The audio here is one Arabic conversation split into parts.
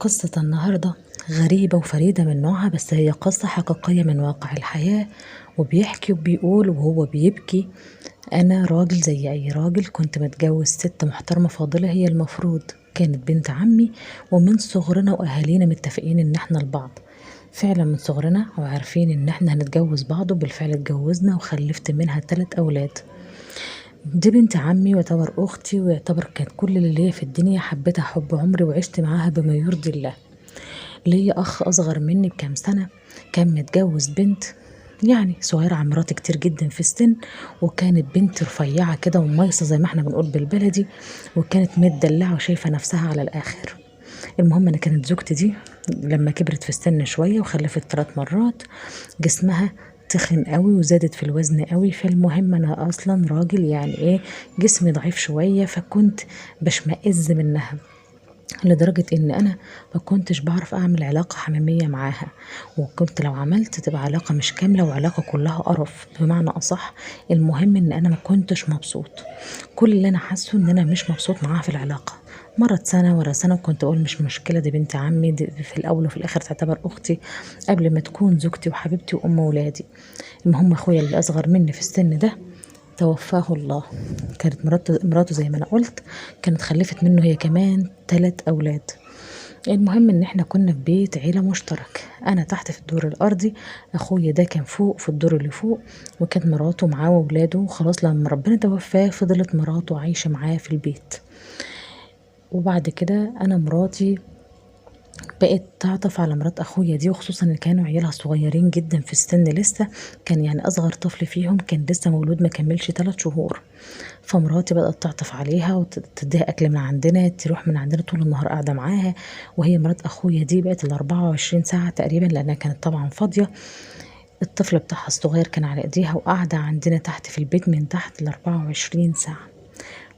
قصة النهاردة غريبة وفريدة من نوعها، بس هي قصة حقيقية من واقع الحياة، وبيحكي وبيقول وهو بيبكي. أنا راجل زي أي راجل، كنت متجوز ست محترمة فاضلة، هي المفروض كانت بنت عمي، ومن صغرنا وأهالينا متفقين إن احنا لبعض. فعلا من صغرنا وعارفين إن احنا هنتجوز بعض، وبالفعل اتجوزنا وخلفت منها 3 أولاد. دي بنت عمي ويعتبر أختي، ويعتبر كانت كل اللي ليا في الدنيا، حبيتها حب عمري وعشت معاها بما يرضي الله. ليا أخ أصغر مني بكام سنة، كان متجوز بنت يعني صغيرة عن مراتي كتير جدا في السن، وكانت بنت رفيعة كده وميصة زي ما احنا بنقول بالبلدي، وكانت متدلعة وشايفة نفسها على الآخر. المهم أنا كانت زوجتي دي لما كبرت في السن شوية وخلفت 3 مرات، جسمها تخن قوي وزادت في الوزن قوي. فالمهم انا اصلا راجل يعني ايه، جسمي ضعيف شوية، فكنت بشمئز منها لدرجة ان انا ما كنتش بعرف اعمل علاقة حميمية معاها، وكنت لو عملت تبقى علاقة مش كاملة وعلاقة كلها قرف بمعنى اصح. المهم ان انا ما كنتش مبسوط، كل اللي انا حاسه ان انا مش مبسوط معاها في العلاقة. مرت سنة ورا سنة، وكنت اقول مش مشكلة، دي بنت عمي، دي في الاول وفي الاخر تعتبر اختي قبل ما تكون زوجتي وحبيبتي وام ولادي. المهم اخويا اللي اصغر مني في السن ده توفاه الله، كانت مراته زي ما انا قلت، كانت خلفت منه هي كمان 3 أولاد. المهم ان احنا كنا في بيت عيلة مشترك، انا تحت في الدور الارضي، اخويا ده كان فوق في الدور اللي فوق، وكانت مراته معاه واولاده. وخلاص لما ربنا توفاه فضلت مراته عايشة معاه في البيت. وبعد كده انا مراتي بقت تعطف على مرات اخويا دي، وخصوصا ان كانوا عيالها صغيرين جدا في السن لسه، كان يعني اصغر طفل فيهم كان لسه مولود ما كملش 3 شهور. فمراتي بدأت تعطف عليها وتديها اكل من عندنا، تروح من عندنا طول النهار قاعده معاها. وهي مرات اخويا دي بقت ال 24 ساعه تقريبا، لانها كانت طبعا فاضيه. الطفل بتاعها الصغير كان على ايديها، وقاعده عندنا تحت في البيت من تحت ال 24 ساعه.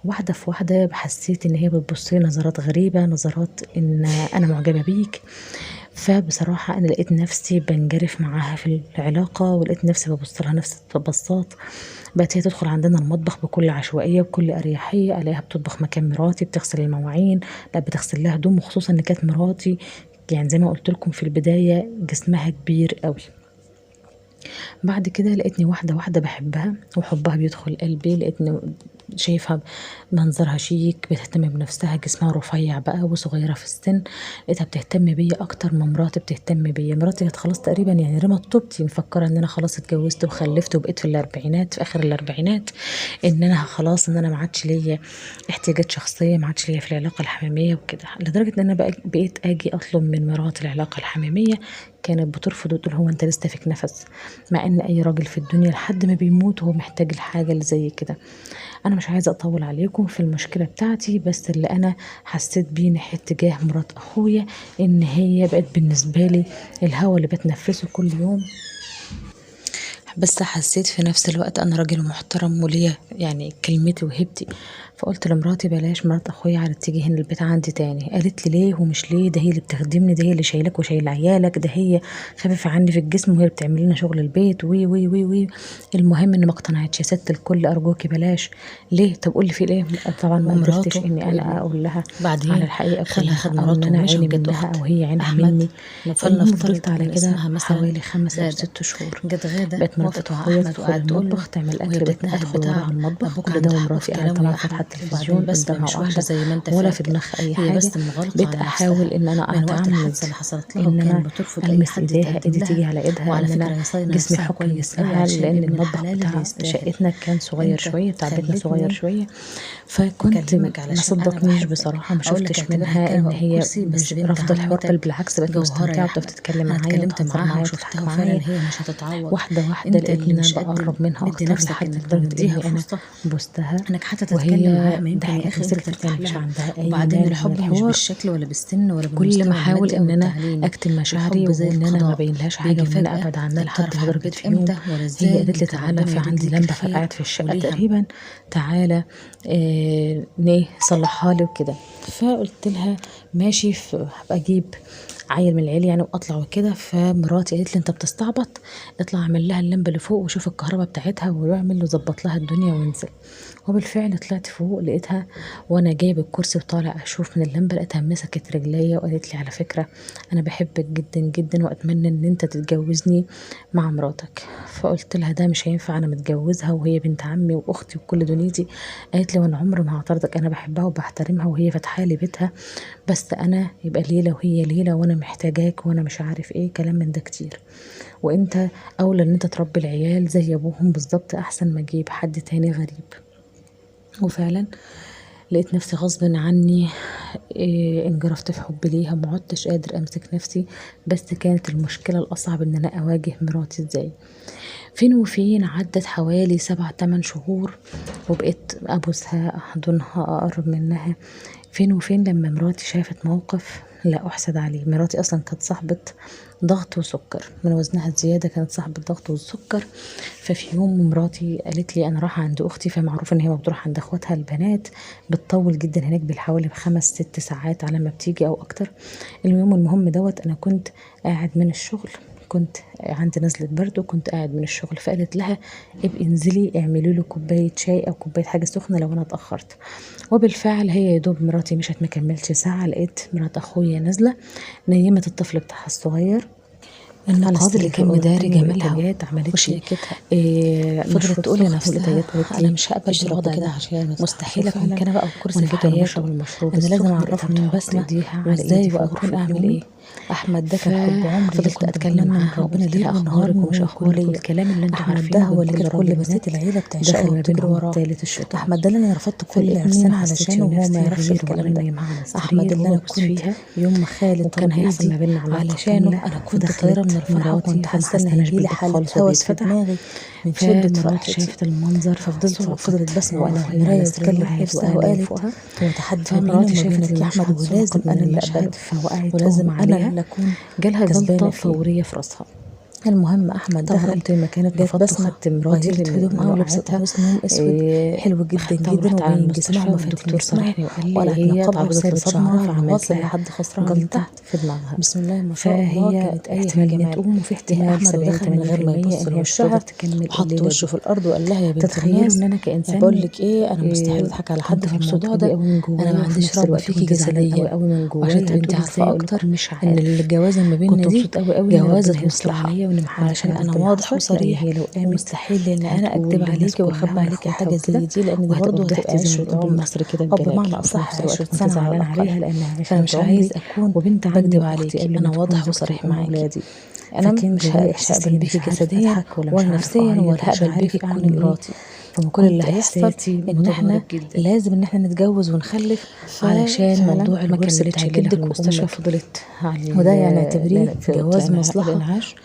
واحدة في واحدة حسيت ان هي بتبصلي نظرات غريبة، نظرات ان انا معجبة بيك. فبصراحة انا لقيت نفسي بنجرف معاها في العلاقة، ولقيت نفسي ببص لها نفس البصات. بقت هي تدخل عندنا المطبخ بكل عشوائية بكل أريحية، الاقيها بتطبخ مكان مراتي، بتغسل المواعين، لا بتغسل لها هدوم، وخصوصا ان كانت مراتي يعني زي ما قلت لكم في البداية جسمها كبير قوي. بعد كده لقيتني واحدة واحدة بحبها، وحبها بيدخل قلبي، لقيتني شايفها منظرها شيك، بتهتم بنفسها، جسمها رفيع بقى وصغيرة في السن. لقيتها بتهتم بيا اكتر من مراتي بتهتم بيا. مراتي كانت خلاص تقريبا يعني رمت طوبتي، مفكرة ان انا خلاص اتجوزت وخلفت وبقيت في الاربعينات، في اخر الاربعينات، ان انا خلاص ان انا ما عادش ليا احتياجات شخصية، ما عادش ليا في العلاقة الحميمية وكده. لدرجة ان انا بقيت اجي اطلب من مراتي العلاقة الحميمية، كانت بترفض وتقول هو انت لسه فيك نفس، مع ان اي راجل في الدنيا لحد ما بيموت هو محتاج الحاجة اللي زي كده. انا مش عايزة اطول عليكم في المشكلة بتاعتي، بس اللي انا حسيت بيه ناحية تجاه مرات اخويا ان هي بقت بالنسبة لي الهوا اللي بتنفسه كل يوم. بس حسيت في نفس الوقت انا راجل محترم وليا يعني كلمتي وهبتي. فقلت لمراتي بلاش مرات اخويا على تيجي هنا البيت عندي تاني. قالت لي ليه ومش ليه، ده هي اللي بتخدمني، ده هي اللي شايلك وشايل عيالك، ده هي خفيفه عني في الجسم، وهي بتعمل لنا شغل البيت وي وي وي وي. المهم ان ما اقتنعتش. يا ست الكل ارجوكي بلاش. ليه؟ طب قولي في ليه. طبعا ما قدرتش ومراته اني انا اقول لها على بعدين الحقيقه خلى خد كلها، او ان مراته انا ومشى، عيني وجت منها اخت او هي عينها احمد. مني. المهم فلنفترض فضلت على ان كده اسمها مثلا حوالي 5 او غادة. 6 شهور. جت غادة بقت مرات وقفت مع اخويا احمد تدخل وقعدت تقول له، المطبخ تعمل وهي اكل، بتتنهد ادخل وراها بتعب، المطبخ، ابوك كل ده عنده حق ومراتي في قاعده كلامه طبعا يا فاتحه احمد، وبعدين التلفزيون بس قدامها مش واحده واحده، زي ما انت ولا في فاكر. دماغها اي هي حاجه. بس منغلقه بقيت على احاول نفسها ان انا من وقت اتعمد الحادثه اللي حصلت لها، ان انا وكانت بترفض اي المس حد ايديها، يتقدم ايدي لها. تيجي على ايدها، وعلى ان انا فكره هي صاينه جسمي نفسها يحك كويس قوي جسمها، عشان لان ابن المطبخ الحلال اللي بتاع يستاهل. شقتنا كان صغير انت شويه، بتاع بيتنا صغير خلتني شويه. فكنت اكلمك ما علشان انا صدقنيش بحبك، بصراحه، ما اقول لك شفتش اعتبرني منها ان كنبه او هي كرسي، بس مش بنت رافضه الحوار، بل عمتك بالعكس بقت جوهره يا مستمتعه احمد. وبتتكلم انا معايا اتكلمت وتهزر معاها معايا وشفتها، وتضحك وفعلا معايا. هي مش هتتعوض. واحدة واحدة انت لقيت ان اللي انا مش قد بقرب منها مدي اكتر، نفسك لحد انك لدرجة تديها اني انا فرصه بوستها، انك حتى تتكلم وهي معاها، ما يمكن يا ضحكت اخي انت وسكتت، ترتاح يعني مش لها. عندها اي وبعدين مانع من الحب مش الحوار. بالشكل ولا بالسن ولا كل ما بالمستوى احاول المادي او ان انا التعليمي. اكتم مشاعري، الحب زي وان انا ما القضاء، بينلهاش حاجة، بيجي وان انا فجأة، ابعد عنها، لا لحد بتعرف لدرجة حبيت في يوم امتى ولا هي ازاي. قالت لي يمكن تعالى، ربنا في يريد عندي ليك لمبة الخير فرقعت في الشقة وليها. تقريبا، تعالى صلحها لي وكده. فقلت لها ماشي، هبقى اجيب عيل من العيله يعني واطلع وكده. فمراتي قالت لي انت بتستعبط، اطلع اعمل لها اللمبه اللي فوق وشوف الكهرباء بتاعتها واعمل وظبط لها الدنيا وانزل. وبالفعل طلعت فوق لقيتها وانا جايب الكرسي وطالع اشوف من اللمبه، لقيتها مسكت رجليا وقالت لي على فكره انا بحبك جدا جدا واتمنى ان انت تتجوزني مع مراتك. فقلت لها ده مش هينفع، انا متجوزها وهي بنت عمي واختي وكل دنيتي. قالت لي وانا عمري ما هعترضك، انا بحبها وبحترمها وهي فاتحه لي بيتها، بس انا يبقى ليله وهي ليله وانا محتاجاك وانا مش عارف ايه كلام من ده كتير، وانت اولى ان انت تربي العيال زي ابوهم بالظبط احسن ما اجيب حد تاني غريب. وفعلا لقيت نفسي غصب عني انجرفت في حب ليها، ما عدتش قادر امسك نفسي. بس كانت المشكله الاصعب ان انا اواجه مراتي ازاي. فين وفين عدت حوالي 7 8 شهور وبقيت ابوسها احضنها اقرب منها. فين وفين لما مراتي شافت موقف لا احسد عليه. مراتي اصلا كانت صاحبة ضغط وسكر، من وزنها الزيادة كانت صاحبة ضغط والسكر. ففي يوم مراتي قالت لي انا رايحة عند اختي، فمعروف ان هي ما بتروح عند اخواتها البنات، بتطول جدا هناك بالحوالي ب5 6 ساعات على ما بتيجي او اكتر. المهم دوت انا كنت قاعد من الشغل، كنت عندي نزلة برد وكنت قاعد من الشغل. فقالت لها ابقي انزلي اعملي له كوباية شاي او كوباية حاجة سخنة لو انا اتأخرت. وبالفعل هي يا دوب مراتي مشت مكملش ساعة لقيت مرات اخويا نازلة نيمت الطفل بتاعها الصغير. النقاد اللي كان مداري جمالها عملت لي وشياكتها فضلت تقول لنفسها انا مش هقبل بالوضع ده، عشان مستحيل اكون كده بقى وكرسي وانا في في وانا حياته. بشرب المشروب انا لازم السخن اعرفه لقيتها من بتحط بسمه ايديها على وازاي ايدي واكون اعمل ايه. احمد ده كان حب عمري اللي فضلت كنت اتكلم بتمنى من معاها ربنا وقلت ليل لها ونهار اخبارك ان ومش هو يكون اخبارك ليا. والكلام اللي انتوا احمد عارفينه ده بين هو اللي كل كانت كل راجل بسات وبنات العيله بتعشقه دخل ما وبتجري بينهم وراه. تالت الشيطان. احمد ده اللي انا رفضت كل فلقيتني العرسان ما حسيتش علشانه وهو ما نفسي يعرفش غير الكلام وانا ده. نايمه على احمد السرير اللي انا وببوس كنت فيها، يوم ما خالد وكان طلب هيحصل ما ايدي بيننا علاقه علشانه كامله. انا كنت طايره من فدخلت الفرحه وكنت مراتي فما حاسه ان حسيناش هيجيلي بالبيت حاله خالص هوس في وبيتفتح. دماغي من شده فمراتي فرحتي. شافت المنظر ففضلت صعقت بسمة واقفة وانا في وهي على المراية سرير وتكلم واحد نفسها وانا نايم وقالت فوقها. هو تحدي ما بيني فمراتي وما شافت بينك يا أحمد المشهد ولازم صعقت من أنا اللي أقبله، المشهد فوقعت ولازم اغمى أنا عليها، اللي أكون جالها كسبانة جلطة فيه. فورية في راسها. المهم أحمد طبعا دخل، قمت من مكاني جت اتنفضت بسمة وخدت مراتي غيرت من هدومها ولبست وقعتها، قميص نوم أسود حلو جدا خدتها جدا ورحت على وباين جسمها المستشفى. وما فاتن والدكتور جسمها، صارحني وقال لي وقلعت هي نقابها اتعرضت وسابت لصدمة شعرها فعملت وواصلة لها لحد خصرها من جلطة تحت. في دماغها. بسم الله ما شاء الله فهي كانت آية في احتمال ان الجمال. تقوم، وفي جه احتمال أحمد 70 ودخل من غير ما 80% يبص ان هي مش هتقدر لوشها تكمل وحط الليلة وشه دي. في الأرض وقال لها يا بنت تتخيلوا الناس، ان انا كإنسان بقول لك ايه، انا مستحيل اضحك على حد كنت في مبسوط الموضوع قوي ده. قوي من انا ما جوايا وفي عنديش نفس رغبه الوقت فيكي كنت زعلان قوي جسديا، قوي من وعشان جوايا. تبقي هتقولي عارفه ازاي؟ اقول اكتر لكم مش ان عارف. الجوازه ما بيننا كنت دي مبسوط قوي قوي ان ربنا جوازه هيستر مصلحه عليا وان محدش علشان هيعرف انا ده اللي واضح حصل، لان وصريح هي لو قامت ومستحيل ان انا هتقول اكدب للناس عليكي كلها واخبي على عليكي اخواتها حاجه زي وكده، دي، لان دي وهتبقى برضه فضحتي هتبقى زي ما عشره بنقول عمر بالمصري كده او ببلاش. بمعنى وفي اصح نفس الوقت عشره كنت سنه على زعلانه الاقل. عليها لانها فانا عشره مش عمري عايز اكون وبنت عمي بكدب واختي عليكي، قبل ما انا تكون واضح زوجتي وصريح وام معاكي. اولادي. انا فكان مش جوايا مش احساس هقبل اني مش بيكي عارفه جسديا اضحك ولا مش ولا عارفه نفسيا اعيط ولا ومش هقبل بيكي عارف تكوني اعمل ايه. مراتي. كل اللي وكنت هيحصل احساسي ان احنا متدهور جدا. لازم ان احنا نتجوز ونخلف علشان ففعلا موضوع ما الورث كملتش بتاع ليلة في جدك المستشفى، وامك، فضلت على وده يعني اعتبريه في أوضة جواز مصلحة. الإنعاش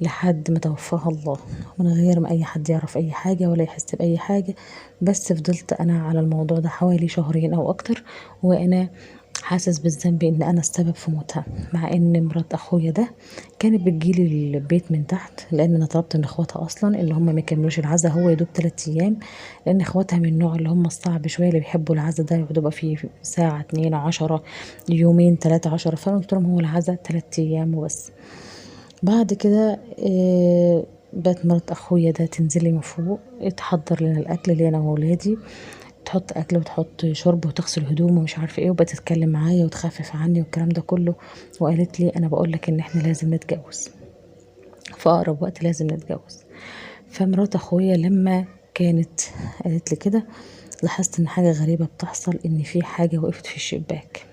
لحد ما توفاها الله، من غير ما أي حد يعرف أي حاجة ولا يحس بأي حاجة. بس فضلت أنا على الموضوع ده حوالي شهرين أو أكتر، وأنا حاسس بالذنب ان انا السبب في موتها، مع ان مرات اخويا ده كانت بتجيلي البيت من تحت، لان انا طلبت من اخواتها اصلا ان هم ما يكملوش العزا، هو يدوب 3 ايام، لان اخواتها من النوع اللي هم الصعب شويه اللي بيحبوا العزا ده يقعدوا بقى فيه ساعه 2 10 يومين 3 10. فانا قلت لهم هو العزا 3 ايام وبس. بعد كده بقت مرات اخويا ده تنزلي من فوق تحضر لنا الاكل لي انا واولادي، تحط اكل وتحط شرب وتغسل هدوم ومش عارفه ايه، وبقت تتكلم معايا وتخفف عني والكلام ده كله. وقالت لي انا بقول لك ان احنا لازم نتجوز في اقرب وقت، لازم نتجوز. فمرات اخويا لما كانت قالت لي كده لاحظت ان حاجه غريبه بتحصل، ان في حاجه وقفت في الشباك.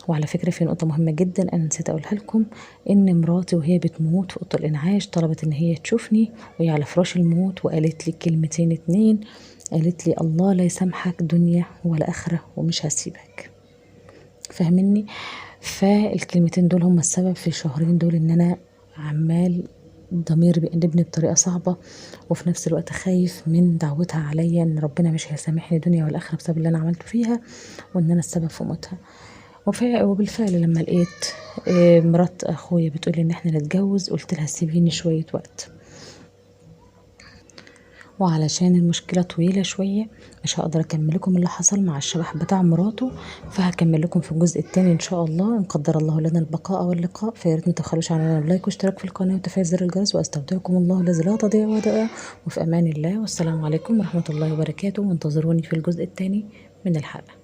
وعلى فكرة في نقطة مهمة جدا أنا نسيت أقولها لكم، إن مراتي وهي بتموت في أوضة الإنعاش طلبت إن هي تشوفني وهي على فراش الموت، وقالت لي كلمتين اتنين، قالت لي الله لا يسامحك دنيا ولا آخرة ومش هسيبك. فاهمني؟ فالكلمتين دول هم السبب في الشهرين دول إن أنا عمال ضميري بيأنبني بطريقة صعبة، وفي نفس الوقت خايف من دعوتها عليا ان ربنا مش هيسامحني دنيا ولا آخرة بسبب اللي انا عملته فيها، وان انا السبب في موتها. وبالفعل لما لقيت مرات اخويا بتقولي ان احنا نتجوز، قلت لها سيبيني شوية وقت. وعلشان المشكلة طويلة شوية مش هقدر اكمل لكم اللي حصل مع الشبح بتاع مراته، فهكمل لكم في الجزء التاني ان شاء الله ان قدر الله لنا البقاء واللقاء. فياريت ما تبخلوش علينا بلايك واشتراك في القناة وتفعيل زر الجرس، واستودعكم الله الذي لا تضيع ودائعه، وفي امان الله، والسلام عليكم ورحمة الله وبركاته، وانتظروني في الجزء التاني من الحلقة.